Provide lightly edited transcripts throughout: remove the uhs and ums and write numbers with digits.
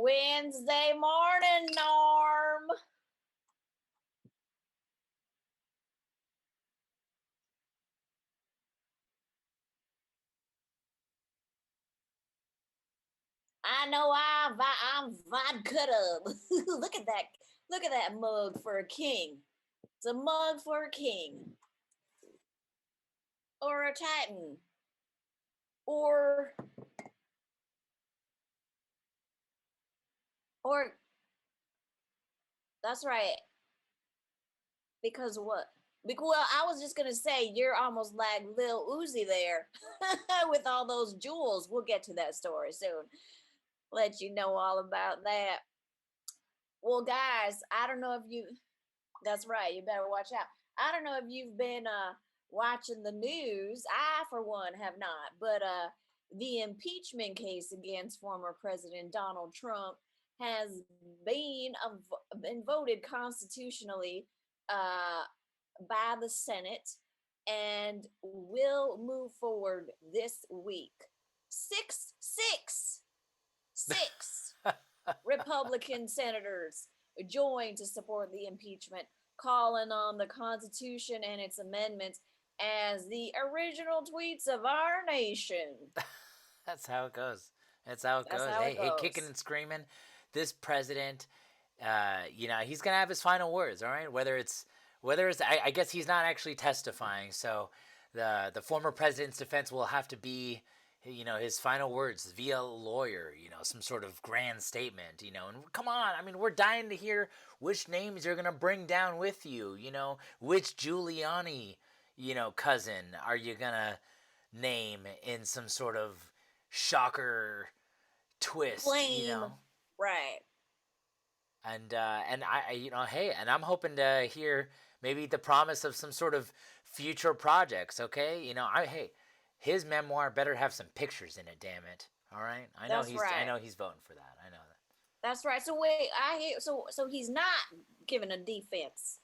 Wednesday morning, Norm. I know I'm vodka up. Look at that. Look at that mug for a king. It's a mug for a king or a titan or or that's right. Because what? Well, I was just gonna say you're almost like Lil Uzi there with all those jewels. We'll get to that story soon. Let you know all about that. Well, guys, I don't know if you. That's right. You better watch out. I don't know if you've been watching the news. I, for one, have not. But the impeachment case against former President Donald Trump has been voted constitutionally uh, by the Senate and will move forward this week. Six Republican senators joined to support the impeachment, calling on the Constitution and its amendments as the original tweets of our nation. That's how it goes. That's how it That's goes. how it Hey, kicking goes. and screaming. This president, he's gonna have his final words. All right, whether it's, I guess he's not actually testifying. So the former president's defense will have to be, his final words via lawyer. Some sort of grand statement. And come on, I mean, we're dying to hear which names you're gonna bring down with you. Which Giuliani, cousin are you gonna name in some sort of shocker twist, Blame. Right. and hey, and I'm hoping to hear maybe the promise of some sort of future projects. Okay, hey, his memoir better have some pictures in it. Damn it! All right, That's I right. know he's voting for that. I know that. That's right. So wait, I hear so he's not giving a defense,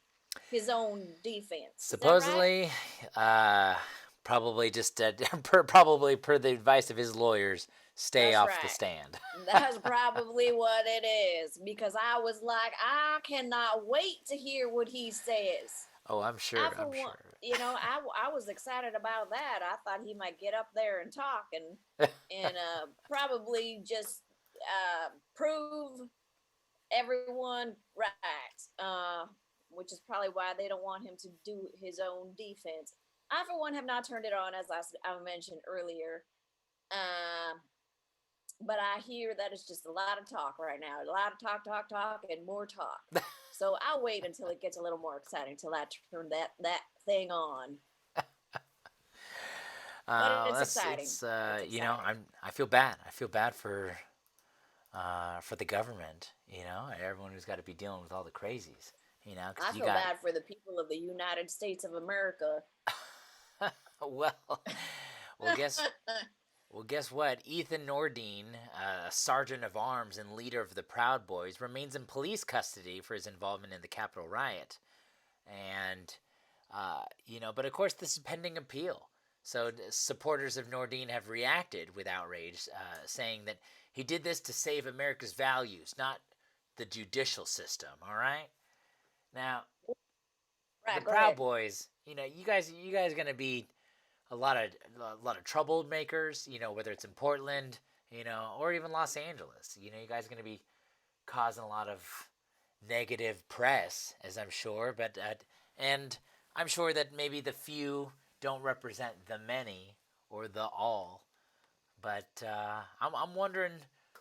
his own defense. Is that right? Supposedly, uh, probably just probably per the advice of his lawyers, stay That's off the right. stand. That's probably what it is because I was like, I cannot wait to hear what he says. Oh, I'm I, sure. for I'm one, sure. I was excited about that. I thought he might get up there and talk and probably just prove everyone right, which is probably why they don't want him to do his own defense. I, for one, have not turned it on, as I mentioned earlier. Um, but I hear that it's just a lot of talk right now. A lot of talk, and more talk. So I'll wait until it gets a little more exciting till I turn that thing on. But it's That's exciting. it's It's exciting. I feel bad. I feel bad for the government. Everyone who's got to be dealing with all the crazies. I Because you feel got bad for the people of the United States of America. well, well guess well guess what? Ethan Nordine, a sergeant of arms and leader of the Proud Boys, remains in police custody for his involvement in the Capitol riot, and but of course this is pending appeal. So supporters of Nordine have reacted with outrage, saying that he did this to save America's values, not the judicial system. All right. Now, the Right, go Proud ahead. Boys, you guys gonna be a lot of troublemakers. Whether it's in Portland, or even Los Angeles. You guys gonna be causing a lot of negative press, as I'm sure. And I'm sure that maybe the few don't represent the many or the all. But I'm wondering,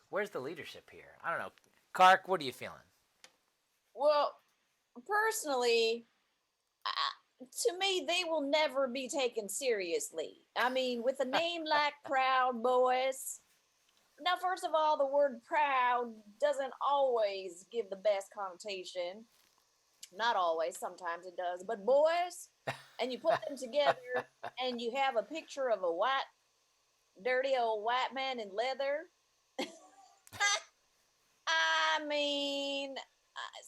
where's the leadership here? I don't know. Kark, what are you feeling? Well, personally, to me, they will never be taken seriously. I mean, with a name like Proud Boys, now, first of all, the word proud doesn't always give the best connotation. Not always, sometimes it does. But boys, and you put them together and you have a picture of a white, dirty old white man in leather. I mean,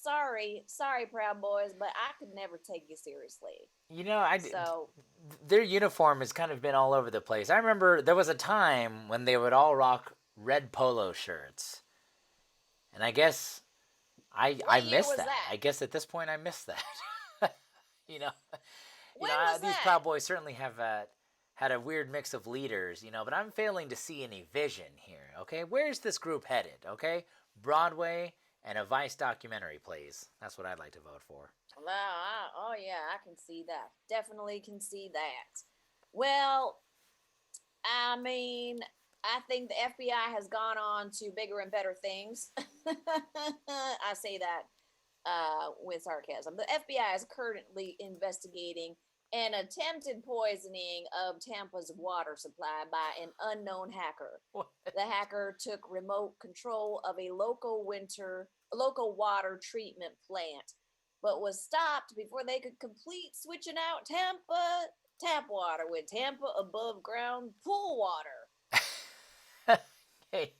sorry, Proud Boys, but I could never take you seriously. I So, their uniform has kind of been all over the place. I remember there was a time when they would all rock red polo shirts, And I guess I What year missed was that. that? I guess at this point I missed that. you know, When was these that? Proud Boys certainly have had a weird mix of leaders, but I'm failing to see any vision here. Okay, where's this group headed? Okay, Broadway and a Vice documentary, please. That's what I'd like to vote for. Oh yeah, I can see that. Definitely can see that. Well, I mean, I think the FBI has gone on to bigger and better things. I say that with sarcasm. The FBI is currently investigating an attempted poisoning of Tampa's water supply by an unknown hacker. What? The hacker took remote control of a local water treatment plant, but was stopped before they could complete switching out Tampa tap water with Tampa above ground pool water. Hey,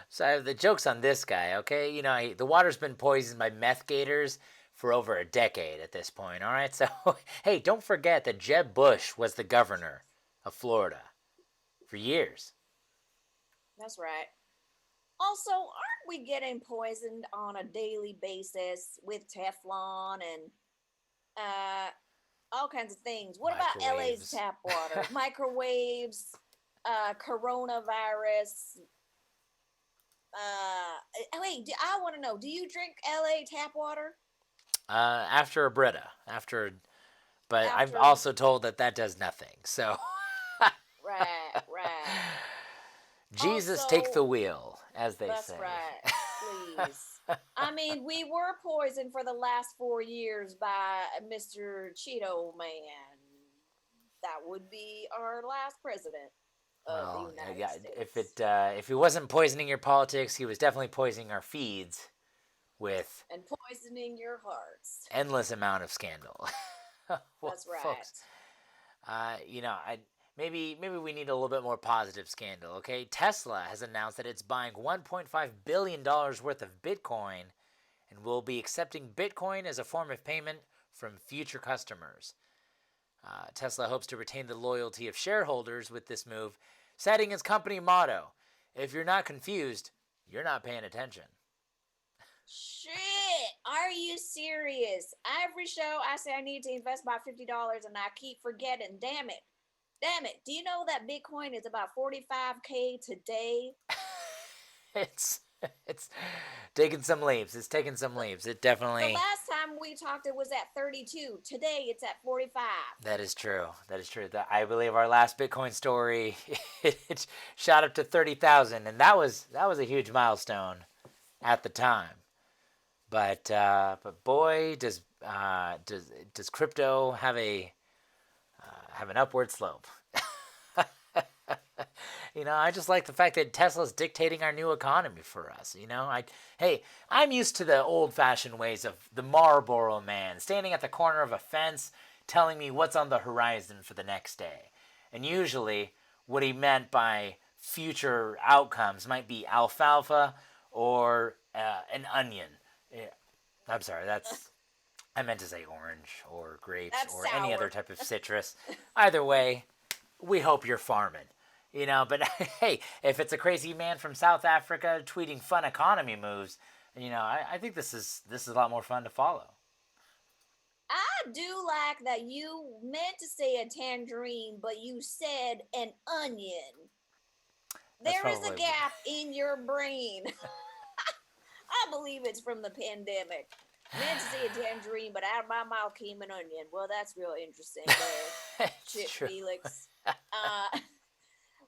so the joke's on this guy, okay? The water's been poisoned by meth gators for over a decade at this point, all right? So, hey, don't forget that Jeb Bush was the governor of Florida for years. That's right. Also, aren't we getting poisoned on a daily basis with Teflon and uh, all kinds of things? What about LA's Microwaves. tap water? Microwaves, coronavirus. Wait, I want to know, do you drink LA tap water After a Brita, but I'm after? also told that that does nothing. So, Right, right. Jesus take Also, the wheel, as they that's say. right. Please. I mean, we were poisoned for the last 4 years by Mr. Cheeto Man. That would be our last president of the Well, United yeah. States. If he wasn't poisoning your politics, he was definitely poisoning our feeds with And poisoning your hearts. endless amount of scandal. Well, That's right. folks, I maybe we need a little bit more positive scandal. Okay, Tesla has announced that it's buying 1.5 billion dollars worth of Bitcoin and will be accepting Bitcoin as a form of payment from future customers. Tesla hopes to retain the loyalty of shareholders with this move, citing its company motto: "If you're not confused, you're not paying attention." Shit! Are you serious? Every show I say I need to invest about $50 and I keep forgetting. Damn it. Damn it. Do you know that Bitcoin is about 45K today? it's it's taking some leaps. It's taking some The, leaps. It the definitely. last time we talked, it was at 32. Today, it's at 45. That is true. That is true. I believe our last Bitcoin story it shot up to 30,000, and that was a huge milestone at the time. But boy, does crypto have an upward slope. I just like the fact that Tesla's dictating our new economy for us. Hey, I'm used to the old-fashioned ways of the Marlboro Man standing at the corner of a fence, telling me what's on the horizon for the next day, and usually what he meant by future outcomes might be alfalfa or an onion. Yeah, I'm sorry, I meant to say orange or grapes That's or any other sour. type of citrus. Either way, we hope you're farming. But hey, if it's a crazy man from South Africa tweeting fun economy moves, I think this is a lot more fun to follow. I do like that you meant to say a tangerine, but you said an onion. That's There is a probably gap in your brain. I believe it's from the pandemic. Meant to say a tangerine, but out of my mouth came an onion. Well, that's real interesting there, it's Chip true. Felix. Uh,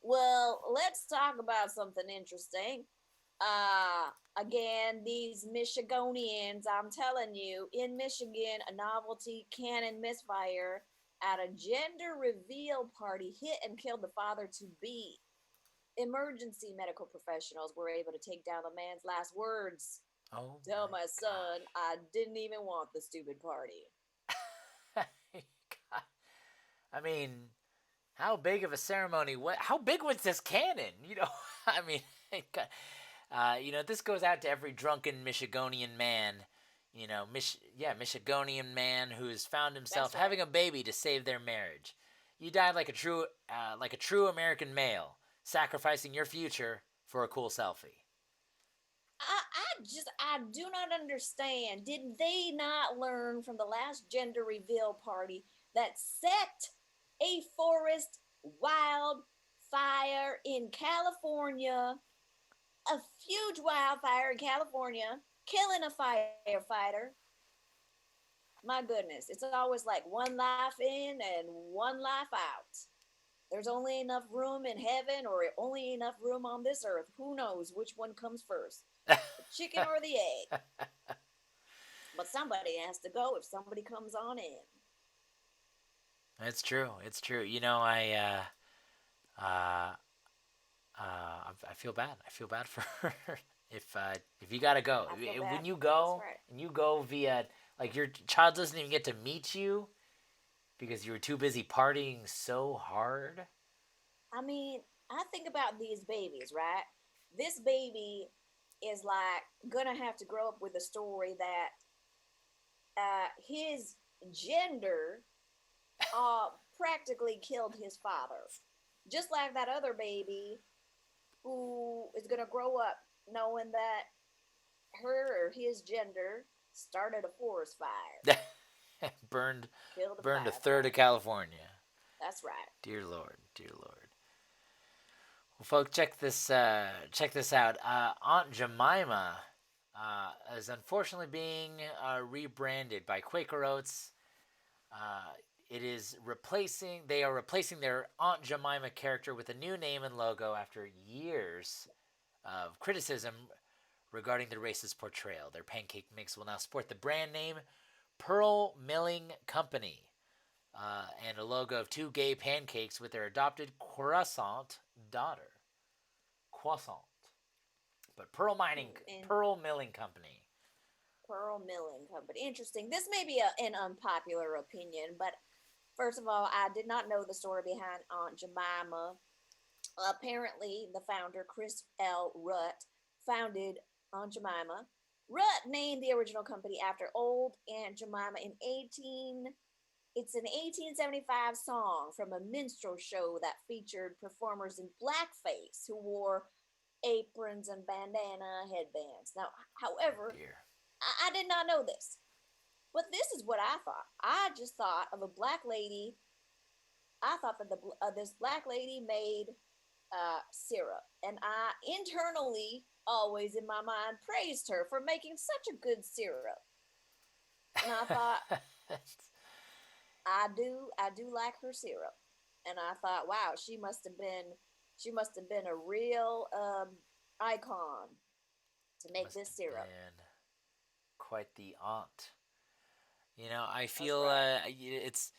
well, let's talk about something interesting. Again, these Michigonians, I'm telling you, in Michigan, a novelty cannon misfire at a gender reveal party hit and killed the father to be. Emergency medical professionals were able to take down the man's last words. Oh Tell my my son gosh. I didn't even want the stupid party. God. I mean, how big of a ceremony? How big was this cannon? I mean, this goes out to every drunken Michigonian man. Michigonian man who's found himself That's right. having a baby to save their marriage. You died like a true American male, sacrificing your future for a cool selfie. I do not understand. Did they not learn from the last gender reveal party that set a forest wildfire in California, a huge wildfire in California, killing a firefighter? My goodness, it's always like one life in and one life out. There's only enough room in heaven or only enough room on this earth. Who knows which one comes first, the chicken or the egg? But somebody has to go if somebody comes on in. It's true. It's true. Uh, I feel bad. I feel bad for her. If you gotta go, I feel bad. when you That's go right. and you go via like your child doesn't even get to meet you because you were too busy partying so hard. I mean, I think about these babies, right? This baby is like gonna have to grow up with a story that his gender practically killed his father. Just like that other baby who is gonna grow up knowing that her or his gender started a forest fire, burned killed a burned a third of firefighter. California. That's right. Dear Lord, dear Lord. Well, folks, check this out. Aunt Jemima is unfortunately being rebranded by Quaker Oats. Uh, it is replacing. They are replacing their Aunt Jemima character with a new name and logo after years of criticism regarding the racist portrayal. Their pancake mix will now sport the brand name Pearl Milling Company and a logo of two gay pancakes with their adopted croissant daughter. Croissant. But And Pearl Milling Company. Pearl Milling Company. Interesting. This may be an unpopular opinion, but first of all, I did not know the story behind Aunt Jemima. Apparently, the founder, Chris L. Rutt, founded Aunt Jemima. Rutt named the original company after old Aunt Jemima in 18. It's an 1875 song from a minstrel show that featured performers in blackface who wore aprons and bandana headbands. Now, Oh however, dear. I did not know this, but this is what I thought. I just thought of a black lady. I thought that this black lady made syrup, and I internally always in my mind praised her for making such a good syrup. And I thought, I do like her syrup, and I thought, wow, she must have been a real icon to make Must this have syrup. been quite the aunt. I That's feel right. it's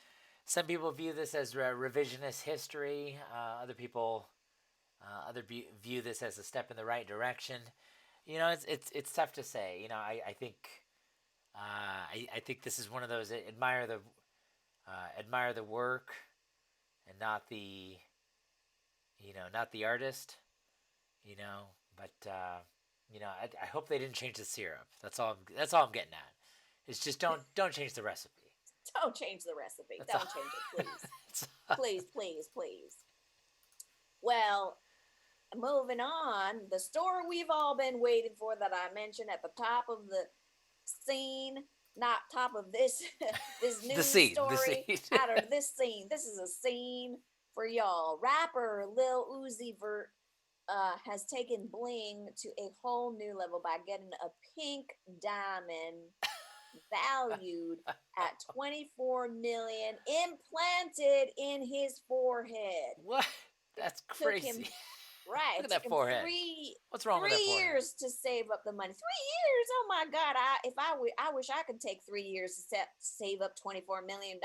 some people view this as revisionist history. Other view this as a step in the right direction. It's tough to say. I think this is one of those admire the work and not the artist. You know, I hope they didn't change the syrup. That's all I'm getting at. It's just don't change the recipe. Don't change the recipe. That's all. Don't change it, please. That's all. Please, please, please. Well, moving on, the story we've all been waiting for that I mentioned at the top of the scene, not top of this this The news scene, the story, scene. out of this scene. This is a scene for y'all. Rapper Lil Uzi Vert has taken bling to a whole new level by getting a pink diamond valued at 24 million implanted in his forehead. What? It That's took him crazy. right. Look It at took that him forehead. What's wrong with that forehead? years to save up the money. 3 years. Oh my God! I wish I could take 3 years to save up $24 million.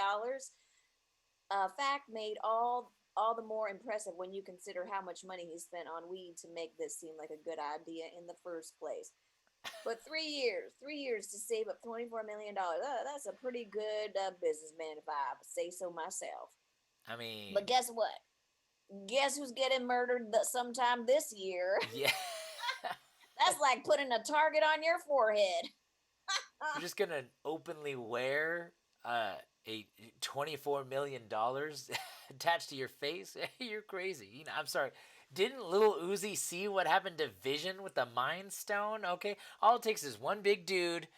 A fact made all the more impressive when you consider how much money he spent on weed to make this seem like a good idea in the first place. But 3 years to save up $24 million. That's a pretty good businessman, if I say so myself. I mean, But guess what? Guess who's getting murdered sometime this year? yeah. That's like putting a target on your forehead. You're just gonna openly wear uh, a $24 million attached to your face? You're crazy. I'm sorry. Didn't little Uzi see what happened to Vision with the Mind Stone? Okay, all it takes is one big dude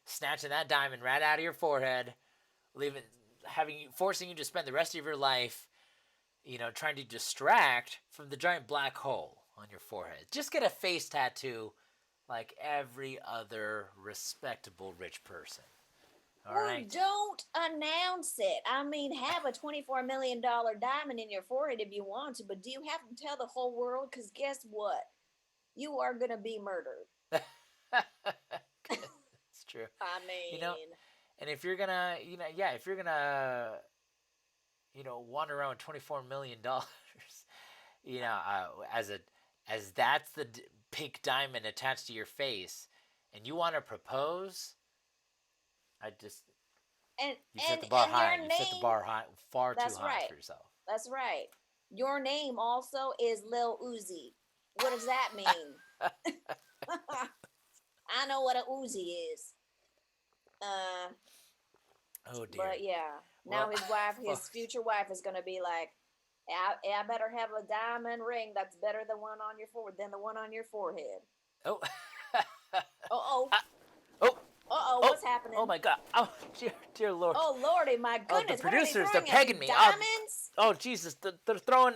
snatching that diamond right out of your forehead, leaving, forcing you to spend the rest of your life, trying to distract from the giant black hole on your forehead. Just get a face tattoo like every other respectable rich person. All Or right? don't announce it. I mean, have a $24 million diamond in your forehead if you want to, but do you have to tell the whole world? Because guess what? You are going to be murdered. It's true. I You know, mean, and if you're gonna, if you're gonna, wander around with $24 million, as that's the pink diamond attached to your face, and you want to propose, I just and you set the and bar and high. your You set the name, bar high, far too that's high right. for yourself. That's right. Your name also is Lil Uzi. What does that mean? I know what a Uzi is. Uh, Oh dear. but yeah, now Well, his wife, his folks. future wife, is gonna be like, I better have a diamond ring that's better than one on your forehead than the one on your forehead. Oh. Uh oh. Ah, oh. Uh oh. Oh. What's happening? Oh my God. Oh dear Lord. Oh lordy, my Oh, the goodness! What are they producers, they're throwing at me? pegging me. Diamonds? Oh Jesus, they're throwing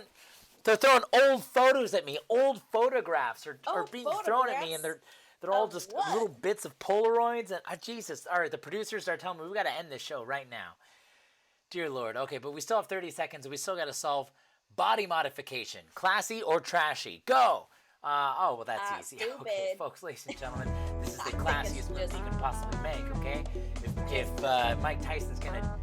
old photos at me. Old photographs are Oh, being thrown at me, and photographs they're all of just what? little bits of Polaroids. And Jesus, all right, the producers are telling me we got to end this show right now. Dear Lord. Okay, but we still have 30 seconds, and we still got to solve body modification, classy or trashy. Go. Oh, well, that's easy. Stupid. Okay, folks, ladies and gentlemen, this is the I think it's classiest move just you can possibly make. Okay, if Mike Tyson's gonna